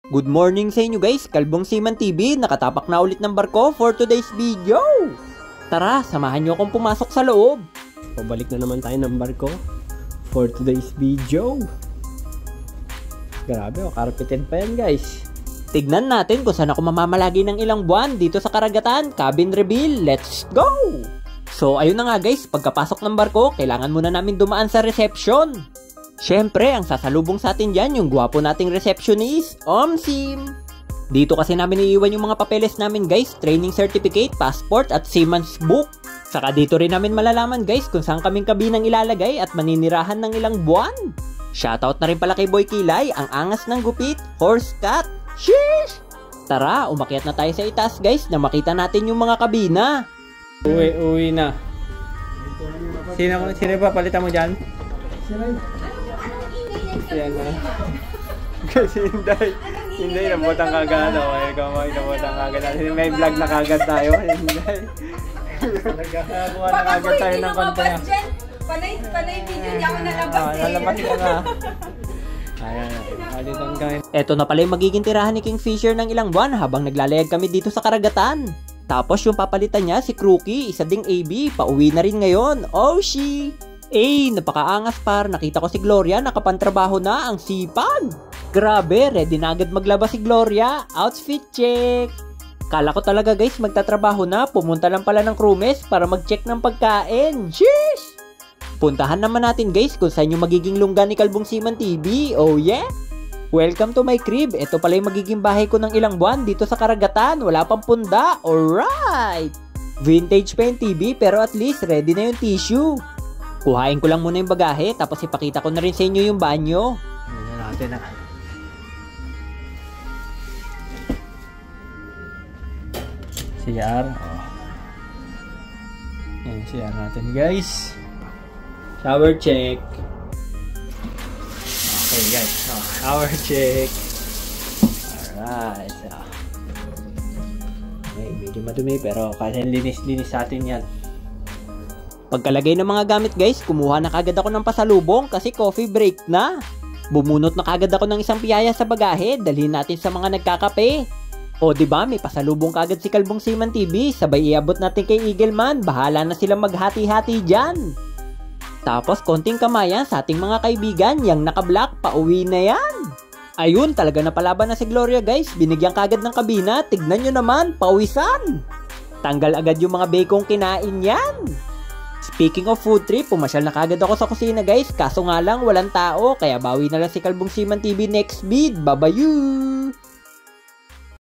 Good morning sa inyo guys, Kalbong Seaman TV, nakatapak na ulit ng barko for today's video. Tara, samahan nyo akong pumasok sa loob. Pabalik na naman tayo ng barko for today's video. Grabe, carpeted pa yan guys. Tignan natin kung saan ako mamamalagi ng ilang buwan dito sa karagatan. Cabin reveal, let's go! So ayun na nga guys, pagkapasok ng barko, kailangan muna namin dumaan sa reception. Syempre, ang sasalubong sa atin dyan, yung gwapo nating receptionist, Omsim. Dito kasi namin iiwan yung mga papeles namin guys, training certificate, passport at seaman's book. Saka dito rin namin malalaman guys kung saan kaming kabinang ilalagay at maninirahan ng ilang buwan. Shoutout na rin pala kay Boy Kilay, ang angas ng gupit, horse cat. Sheesh! Tara, umakyat na tayo sa itaas guys na makita natin yung mga kabina. Uwi na. Sino pa palitan mo dyan? Yan na. Kasi hindi nabutang kagad. Nabutang kagad. May vlog na kagad tayo. Hindi. Nagkakakuha na kagad tayo ng content. Panay video niya ako nalabas eh. Nalabas ka na. Ayan. Eto na pala yung magiging tirahan ni Kingfisher ng ilang buwan habang naglalayag kami dito sa karagatan. Tapos yung papalitan niya si Crookie, isa ding AB, pauwi na rin ngayon. Oh, she! Napakaangas par, nakita ko si Gloria, nakapantrabaho na, ang sipag. Grabe, ready na agad maglaba si Gloria, outfit check. Kala ko talaga guys, magtatrabaho na, pumunta lang pala ng crewmess para mag-check ng pagkain. Sheesh! Puntahan naman natin guys kung saan yung magiging lungga ni Kalbong Seaman TV, oh yeah? Welcome to my crib, ito pala yung magiging bahay ko ng ilang buwan dito sa karagatan, wala pang punda, alright! Vintage pa yung TV pero at least ready na yung tissue. Kuhain ko lang muna yung bagahe, tapos ipakita ko na rin sa inyo yung banyo. Ayan natin na. CR. Oh. Ayan, CR natin guys. Shower check. Okay guys, shower check. Alright. Okay, medyo madumi pero kasi linis-linis sa atin yan. Pagkalagay ng mga gamit guys, kumuha na kagad ako ng pasalubong kasi coffee break na. Bumunot na kagad ako ng isang piyaya sa bagahe, dalhin natin sa mga nagkakape. O diba, may pasalubong kagad si Kalbong Seaman TV, sabay iabot natin kay Eagleman, bahala na silang maghati-hati dyan. Tapos konting kamayan sa ating mga kaibigan, yang naka-black, pauwi na yan. Ayun, talaga napalaban na si Gloria guys, binigyan kagad ng kabina, tignan nyo naman, pawisan. Tanggal agad yung mga bakong kinain yan. Speaking of food trip, pumasyal na kagad ako sa kusina guys, kaso nga lang walang tao, kaya bawi na lang si Kalbong Seaman TV next vid. Babayu!